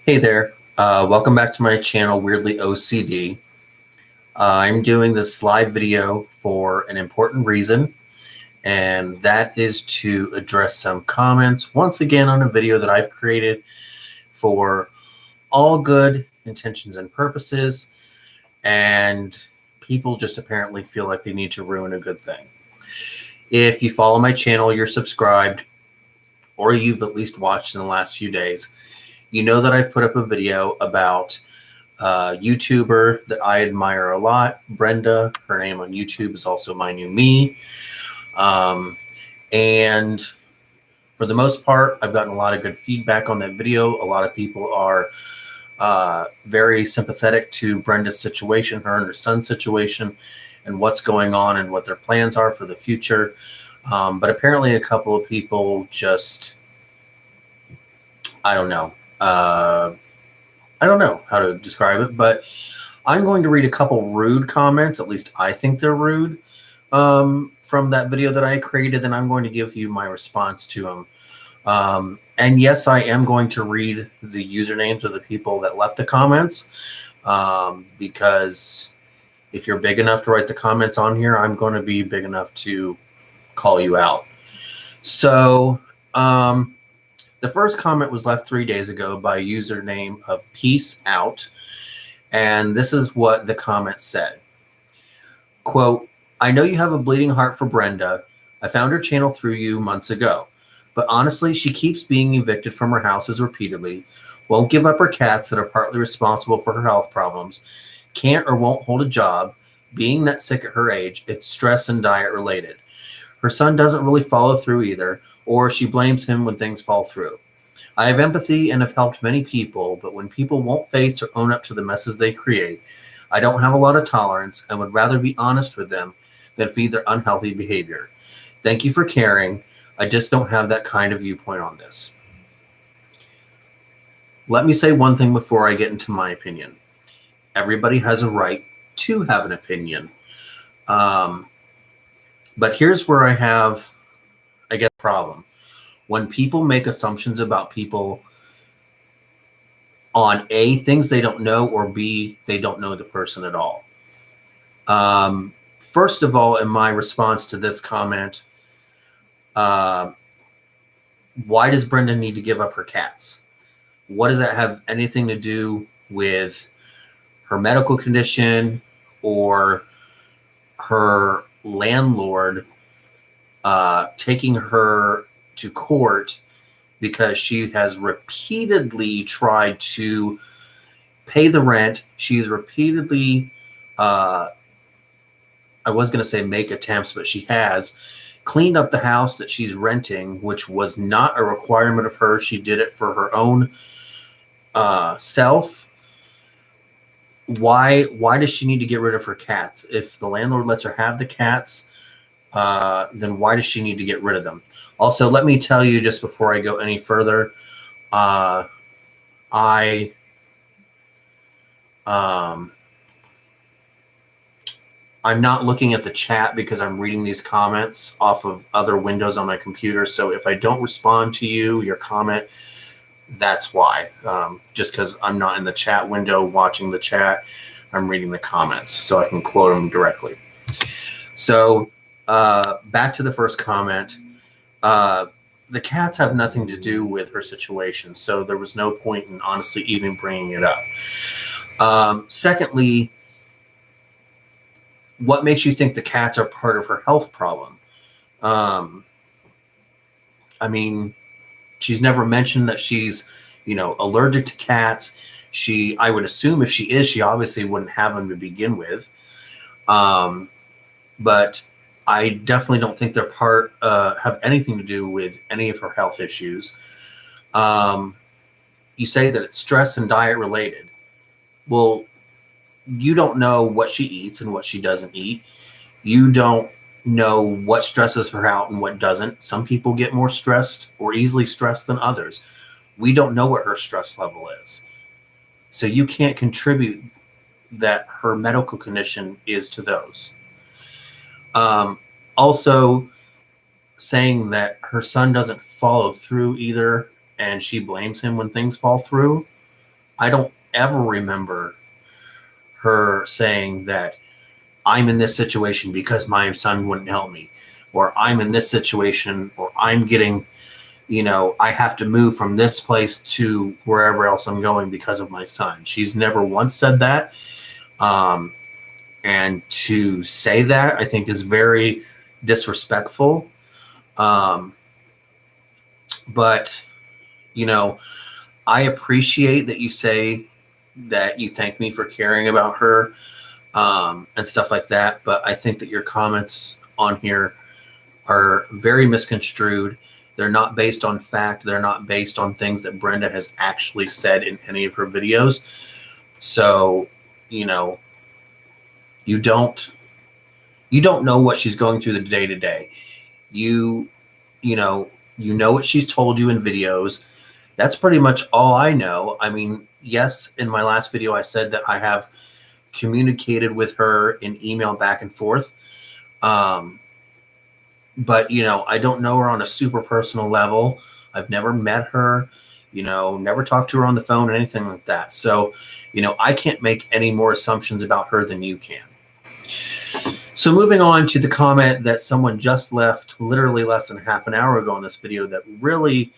Hey there, welcome back to my channel, Weirdly O.C.D. I'm doing this live video for an important reason, and that is to address some comments once again on a video that I've created for all good intentions and purposes, and people just apparently feel like they need to ruin a good thing. If you follow my channel, you're subscribed, or you've at least watched in the last few days, you know that I've put up a video about a YouTuber that I admire a lot, Brenda. Her name on YouTube is also My New Me. And for the most part, I've gotten a lot of good feedback on that video. A lot of people are very sympathetic to Brenda's situation, her and her son's situation, and what's going on and what their plans are for the future. But apparently a couple of people just, I don't know how to describe it, but I'm going to read a couple rude comments. At least I think they're rude, from that video that I created, and I'm going to give you my response to them. And yes, I am going to read the usernames of the people that left the comments, because if you're big enough to write the comments on here, I'm going to be big enough to call you out. So, the first comment was left 3 days ago by a username of Peace Out, and this is what the comment said. Quote, I know you have a bleeding heart for Brenda. I found her channel through you months ago, but honestly, she keeps being evicted from her houses repeatedly, won't give up her cats that are partly responsible for her health problems, can't or won't hold a job, being that sick at her age, it's stress and diet related. Her son doesn't really follow through either, or she blames him when things fall through. I have empathy and have helped many people, but when people won't face or own up to the messes they create, I don't have a lot of tolerance and would rather be honest with them than feed their unhealthy behavior. Thank you for caring. I just don't have that kind of viewpoint on this. Let me say one thing before I get into my opinion. Everybody has a right to have an opinion. But here's where I have, I guess, a problem. When people make assumptions about people on A, things they don't know, or B, they don't know the person at all. First of all, in my response to this comment, why does Brenda need to give up her cats? What does that have anything to do with her medical condition or her landlord taking her to court because she has repeatedly tried to pay the rent? She's repeatedly, I was going to say make attempts, but she has cleaned up the house that she's renting, which was not a requirement of her. She did it for her own self. Why does she need to get rid of her cats? If the landlord lets her have the cats, then why does she need to get rid of them? Also, let me tell you just before I go any further, I'm not looking at the chat because I'm reading these comments off of other windows on my computer. So if I don't respond to your comment, that's why. Just because I'm not in the chat window watching the chat, I'm reading the comments so I can quote them directly. So back to the first comment. The cats have nothing to do with her situation, so there was no point in honestly even bringing it up. Secondly, what makes you think the cats are part of her health problem? I mean, she's never mentioned that she's, allergic to cats. I would assume if she is, she obviously wouldn't have them to begin with. But I definitely don't think they're have anything to do with any of her health issues. You say that it's stress and diet related. Well, you don't know what she eats and what she doesn't eat. You don't know what stresses her out and what doesn't. Some people get more stressed or easily stressed than others. We don't know what her stress level is. So you can't contribute that her medical condition is to those. Also, saying that her son doesn't follow through either, and she blames him when things fall through. I don't ever remember her saying that I'm in this situation because my son wouldn't help me, or I'm in this situation, or I'm getting, I have to move from this place to wherever else I'm going because of my son. She's never once said that. And to say that, I think, is very disrespectful. But, I appreciate that you say that you thank me for caring about her, and stuff like that. But I think that your comments on here are very misconstrued. They're not based on fact. They're not based on things that Brenda has actually said in any of her videos. So, you don't know what she's going through the day to day. You know what she's told you in videos. That's pretty much all I know. I mean, yes, in my last video, I said that I have communicated with her in email back and forth. But, I don't know her on a super personal level. I've never met her, never talked to her on the phone or anything like that. So, I can't make any more assumptions about her than you can. So moving on to the comment that someone just left literally less than half an hour ago on this video that really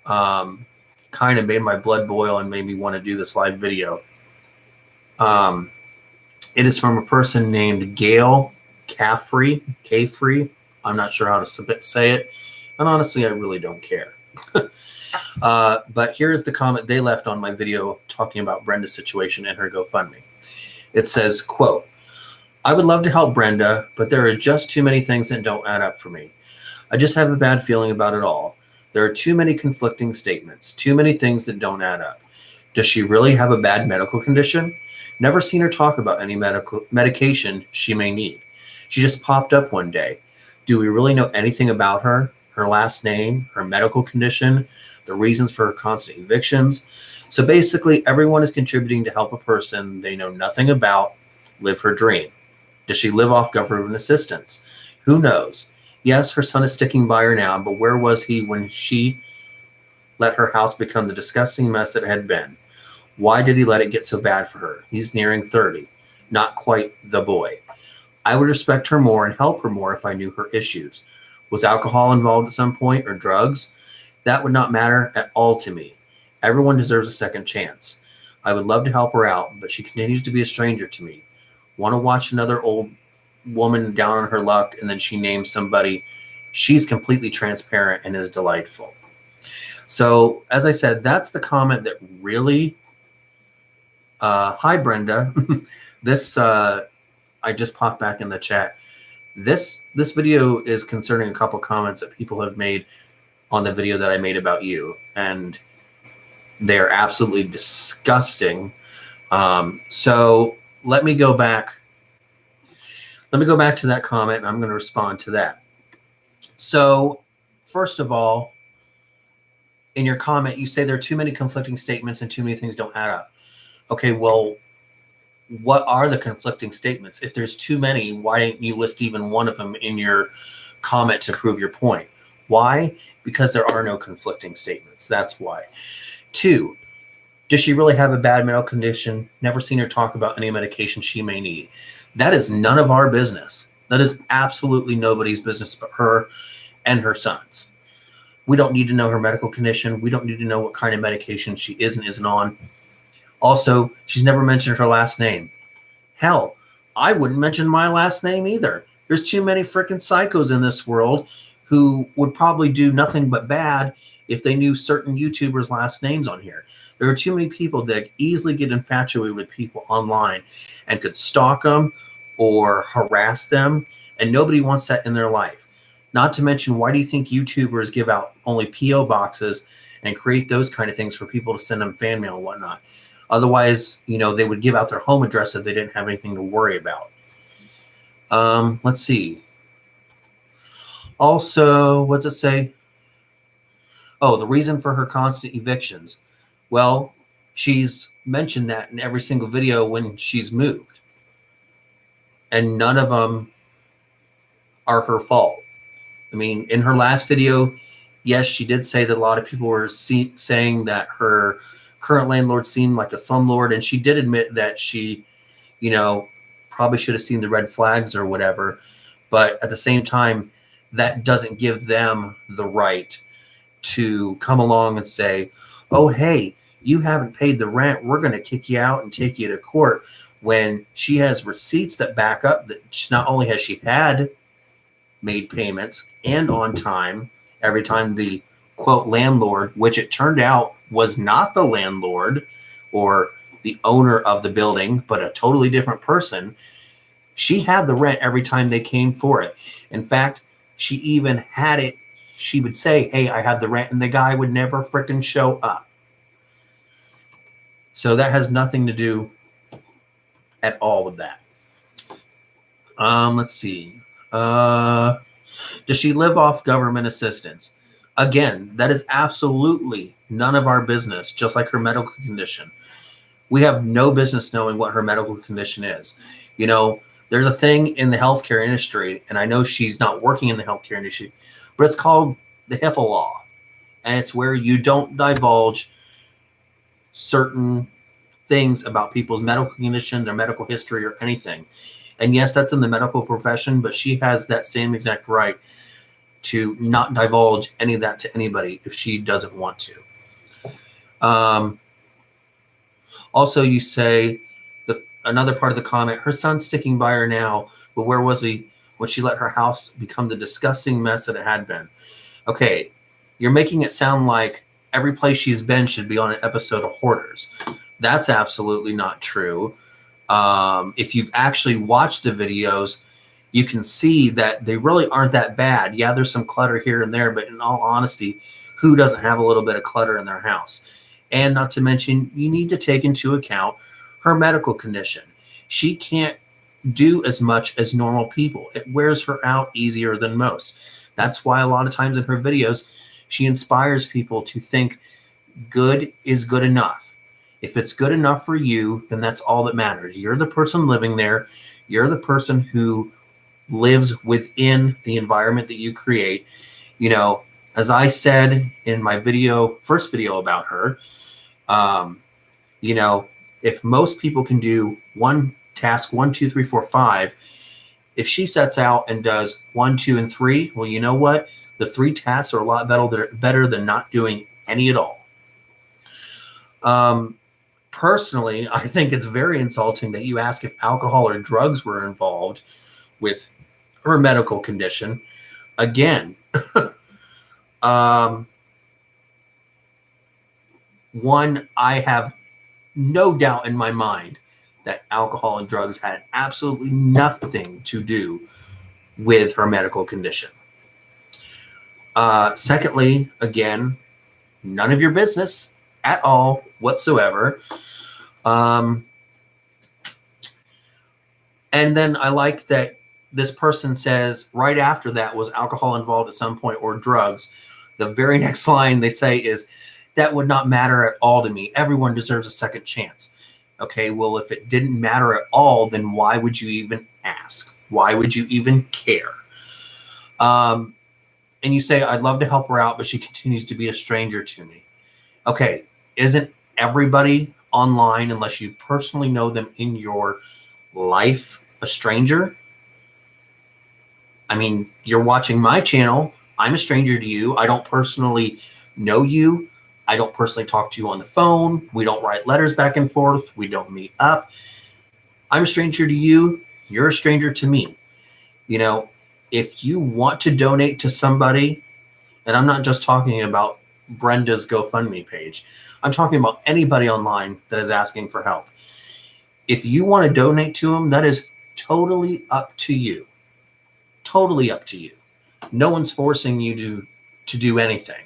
kind of made my blood boil and made me want to do this live video. It is from a person named Gail Caffrey. I'm not sure how to say it. And honestly, I really don't care. But here's the comment they left on my video talking about Brenda's situation and her GoFundMe. It says, quote, "I would love to help Brenda, but there are just too many things that don't add up for me. I just have a bad feeling about it all. There are too many conflicting statements, too many things that don't add up. Does she really have a bad medical condition? Never seen her talk about any medication she may need. She just popped up one day. Do we really know anything about her? Her last name, her medical condition, the reasons for her constant evictions? So basically, everyone is contributing to help a person they know nothing about live her dream. Does she live off government assistance? Who knows? Yes, her son is sticking by her now, but where was he when she let her house become the disgusting mess it had been? Why did he let it get so bad for her? He's nearing 30, not quite the boy. I would respect her more and help her more if I knew her issues. Was alcohol involved at some point, or drugs? That would not matter at all to me. Everyone deserves a second chance. I would love to help her out, but she continues to be a stranger to me. Want to watch another old woman down on her luck, and then she names somebody. She's completely transparent and is delightful." So, as I said, that's the comment that really... hi, Brenda. This... I just popped back in the chat. This video is concerning a couple comments that people have made on the video that I made about you, and they're absolutely disgusting. So let me go back. Let me go back to that comment, and I'm going to respond to that. So, first of all, in your comment, you say there are too many conflicting statements and too many things don't add up. Okay, well, what are the conflicting statements? If there's too many, why didn't you list even one of them in your comment to prove your point? Why? Because there are no conflicting statements. That's why. 2, does she really have a bad medical condition? Never seen her talk about any medication she may need. That is none of our business. That is absolutely nobody's business but her and her son's. We don't need to know her medical condition. We don't need to know what kind of medication she is and isn't on. Also, she's never mentioned her last name. Hell, I wouldn't mention my last name either. There's too many freaking psychos in this world who would probably do nothing but bad if they knew certain YouTubers' last names on here. There are too many people that easily get infatuated with people online and could stalk them or harass them, and nobody wants that in their life. Not to mention, why do you think YouTubers give out only P.O. boxes and create those kind of things for people to send them fan mail and whatnot? Otherwise, they would give out their home address if they didn't have anything to worry about. Let's see. Also, what's it say? Oh, the reason for her constant evictions. Well, she's mentioned that in every single video when she's moved. And none of them are her fault. I mean, in her last video, yes, she did say that a lot of people were saying that her current landlord seemed like a slumlord, and she did admit that she, you know, probably should have seen the red flags or whatever. But at the same time, that doesn't give them the right to come along and say, oh, hey, you haven't paid the rent. We're going to kick you out and take you to court, when she has receipts that back up that not only has she had made payments and on time every time the quote landlord, which it turned out was not the landlord or the owner of the building, but a totally different person, she had the rent every time they came for it. In fact, she even had it. She would say, hey, I have the rent, and the guy would never frickin' show up. So that has nothing to do at all with that. Let's see. Does she live off government assistance? Again, that is absolutely none of our business, just like her medical condition. We have no business knowing what her medical condition is. You know, there's a thing in the healthcare industry, and I know she's not working in the healthcare industry, but it's called the HIPAA law. And it's where you don't divulge certain things about people's medical condition, their medical history, or anything. And yes, that's in the medical profession, but she has that same exact right to not divulge any of that to anybody if she doesn't want to. Also, you say, another part of the comment, her son's sticking by her now, but where was he when she let her house become the disgusting mess that it had been? Okay, you're making it sound like every place she's been should be on an episode of Hoarders. That's absolutely not true. If you've actually watched the videos, you can see that they really aren't that bad. Yeah, there's some clutter here and there, but in all honesty, who doesn't have a little bit of clutter in their house? And not to mention, you need to take into account her medical condition. She can't do as much as normal people. It wears her out easier than most. That's why a lot of times in her videos, she inspires people to think good is good enough. If it's good enough for you, then that's all that matters. You're the person living there. You're the person who lives within the environment that you create. You know, as I said in my first video about her, you know, if most people can do one task, 1, 2, 3, 4, 5, if she sets out and does 1, 2, and 3, well, you know what? The 3 tasks are a lot better than not doing any at all. Personally, I think it's very insulting that you ask if alcohol or drugs were involved with her medical condition. Again, one, I have no doubt in my mind that alcohol and drugs had absolutely nothing to do with her medical condition. Secondly, again, none of your business at all whatsoever. And then I like that this person says right after that, was alcohol involved at some point or drugs? The very next line they say is, that would not matter at all to me. Everyone deserves a second chance. Okay, well, if it didn't matter at all, then why would you even ask? Why would you even care? And you say, I'd love to help her out, but she continues to be a stranger to me. Okay, isn't everybody online, unless you personally know them in your life, a stranger? I mean, you're watching my channel. I'm a stranger to you. I don't personally know you. I don't personally talk to you on the phone. We don't write letters back and forth. We don't meet up. I'm a stranger to you. You're a stranger to me. You know, if you want to donate to somebody, and I'm not just talking about Brenda's GoFundMe page, I'm talking about anybody online that is asking for help. If you want to donate to them, that is totally up to you. Totally up to you. No one's forcing you to do anything.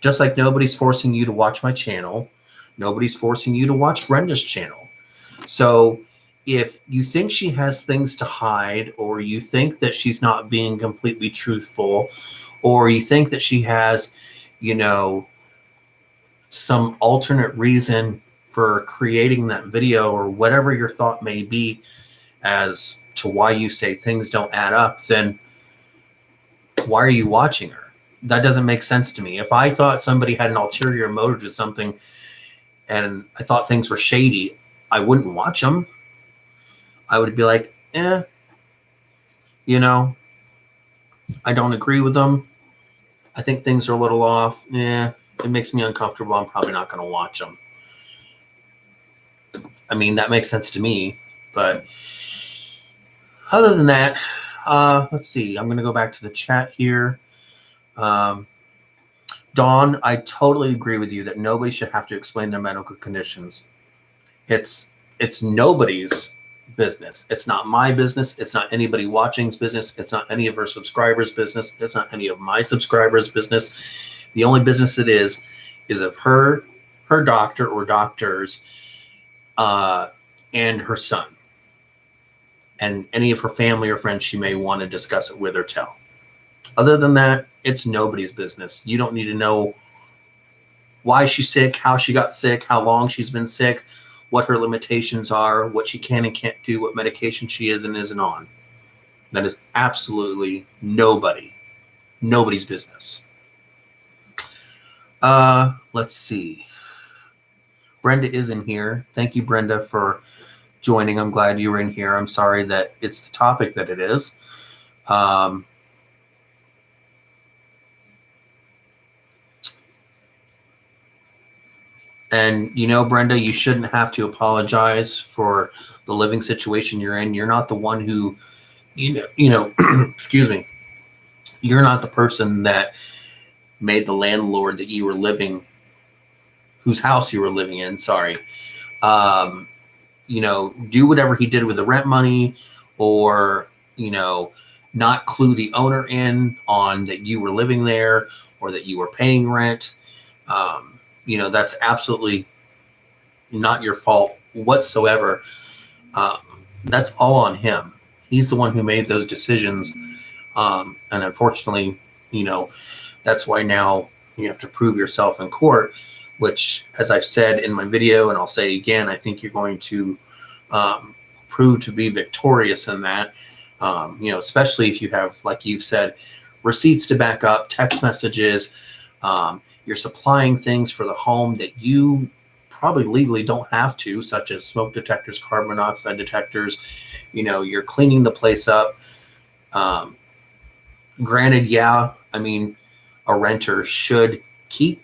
Just like nobody's forcing you to watch my channel. Nobody's forcing you to watch Brenda's channel. So if you think she has things to hide, or you think that she's not being completely truthful, or you think that she has, you know, some alternate reason for creating that video, or whatever your thought may be as to why you say things don't add up, then why are you watching her? That doesn't make sense to me. If I thought somebody had an ulterior motive to something and I thought things were shady, I wouldn't watch them. I would be like, you know, I don't agree with them. I think things are a little off. It makes me uncomfortable. I'm probably not going to watch them. I mean, that makes sense to me. But other than that, let's see. I'm going to go back to the chat here. Dawn, I totally agree with you that nobody should have to explain their medical conditions. It's nobody's business. It's not my business. It's not anybody watching's business. It's not any of her subscribers' business. It's not any of my subscribers' business. The only business it is of her doctor or doctors, and her son, and any of her family or friends she may want to discuss it with or tell. Other than that, it's nobody's business. You don't need to know why she's sick, how she got sick, how long she's been sick, what her limitations are, what she can and can't do, what medication she is and isn't on. That is absolutely nobody's business. Let's see. Brenda is in here. Thank you, Brenda, for joining. I'm glad you were in here. I'm sorry that it's the topic that it is. And, Brenda, you shouldn't have to apologize for the living situation you're in. You're not the one who, excuse me. You're not the person that made the landlord that you were living, whose house you were living in. Sorry. Do whatever he did with the rent money, or, not clue the owner in on that you were living there or that you were paying rent. That's absolutely not your fault whatsoever. That's all on him. He's the one who made those decisions. And unfortunately, that's why now you have to prove yourself in court, which, as I've said in my video, and I'll say again, I think you're going to prove to be victorious in that, especially if you have, like you've said, receipts to back up, text messages, you're supplying things for the home that you probably legally don't have to, such as smoke detectors, carbon monoxide detectors. You're cleaning the place up. Granted, a renter should keep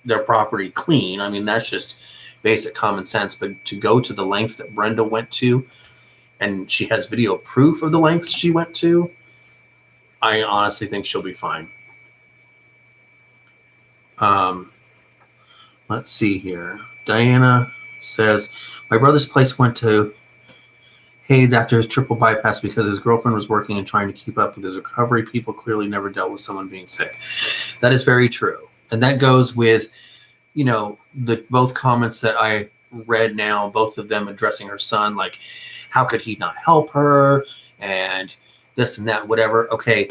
their property clean. I mean, that's just basic common sense. But to go to the lengths that Brenda went to, and she has video proof of the lengths she went to, I honestly think she'll be fine. Let's see here. Diana says, my brother's place went to Hades after his triple bypass because his girlfriend was working and trying to keep up with his recovery. People clearly never dealt with someone being sick. That is very true. And that goes with, the both comments that I read now, both of them addressing her son, like, how could he not help her? And this and that, whatever. Okay,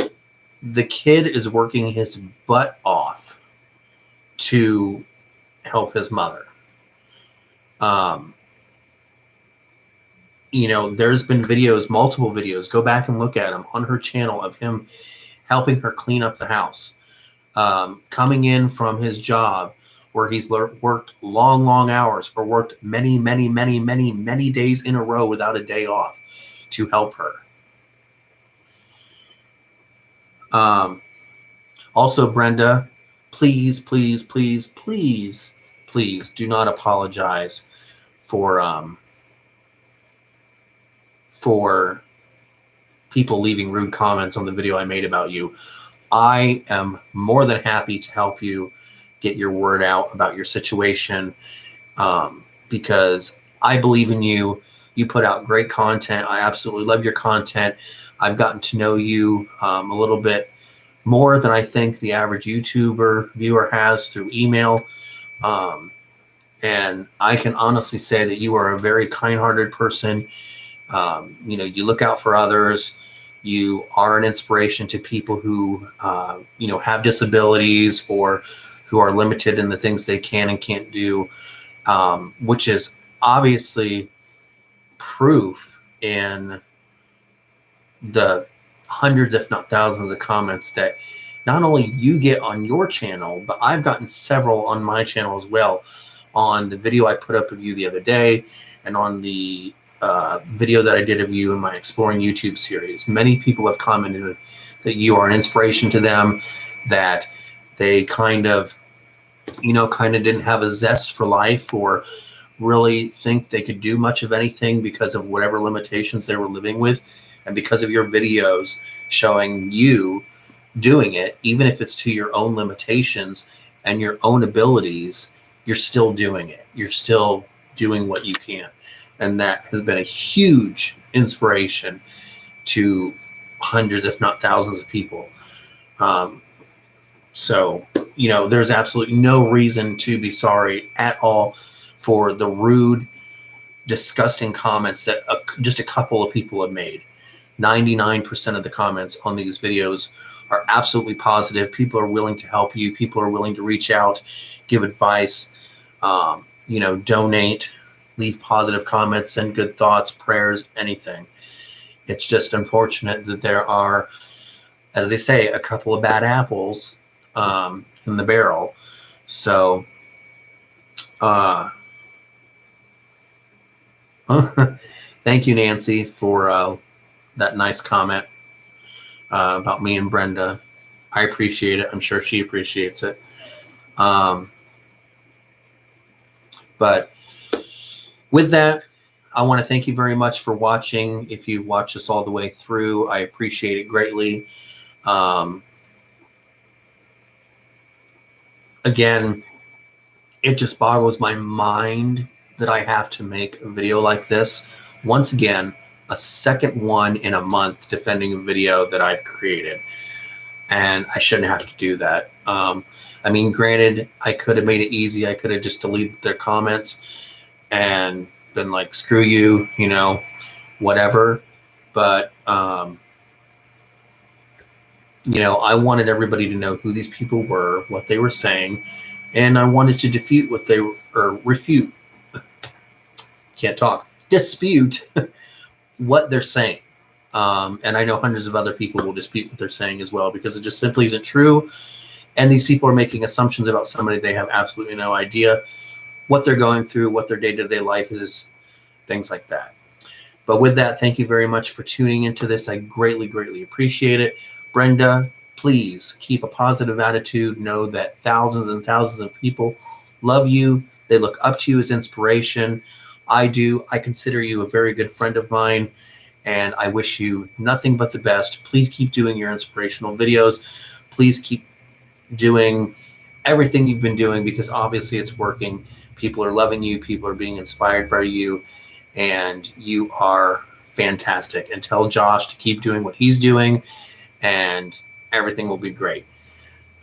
the kid is working his butt off to help his mother. There's been videos, multiple videos, go back and look at them on her channel, of him helping her clean up the house, coming in from his job where he's worked long hours, or worked many days in a row without a day off to help her. Also, Brenda, please do not apologize for people leaving rude comments on the video I made about you. I am more than happy to help you get your word out about your situation, because I believe in you. You put out great content. I absolutely love your content. I've gotten to know you a little bit more than I think the average YouTuber viewer has through email. And I can honestly say that you are a very kind-hearted person. You look out for others. You are an inspiration to people who, have disabilities, or who are limited in the things they can and can't do, which is obviously proof in the hundreds, if not thousands of comments that not only you get on your channel, but I've gotten several on my channel as well, on the video I put up of you the other day and on the video that I did of you in my Exploring YouTube series. Many people have commented that you are an inspiration to them, that they kind of didn't have a zest for life or really think they could do much of anything because of whatever limitations they were living with. And because of your videos showing you doing it, even if it's to your own limitations and your own abilities, you're still doing it. You're still doing what you can. And that has been a huge inspiration to hundreds, if not thousands of people. So, there's absolutely no reason to be sorry at all for the rude, disgusting comments that just a couple of people have made. 99% of the comments on these videos are absolutely positive. People are willing to help you. People are willing to reach out, give advice, donate, leave positive comments, send good thoughts, prayers, anything. It's just unfortunate that there are, as they say, a couple of bad apples in the barrel. So thank you, Nancy, for that nice comment about me and Brenda. I appreciate it. I'm sure she appreciates it. But with that, I want to thank you very much for watching. If you've watched us all the way through, I appreciate it greatly. Again, it just boggles my mind that I have to make a video like this. Once again, a second one in a month defending a video that I've created. And I shouldn't have to do that. Granted, I could have made it easy. I could have just deleted their comments and been like, screw you, whatever. But, I wanted everybody to know who these people were, what they were saying, and I wanted to dispute what they're saying. And I know hundreds of other people will dispute what they're saying as well, because it just simply isn't true. And these people are making assumptions about somebody. They have absolutely no idea what they're going through, what their day-to-day life is, things like that. But with that, thank you very much for tuning into this. I greatly, greatly appreciate it. Brenda, please keep a positive attitude. Know that thousands and thousands of people love you. They look up to you as inspiration. I do. I consider you a very good friend of mine, and I wish you nothing but the best. Please keep doing your inspirational videos. Please keep doing everything you've been doing, because obviously it's working. People are loving you. People are being inspired by you, and you are fantastic. And tell Josh to keep doing what he's doing, and everything will be great.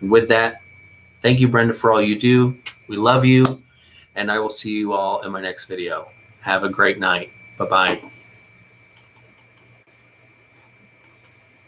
And with that, thank you, Brenda, for all you do. We love you, and I will see you all in my next video. Have a great night. Bye-bye.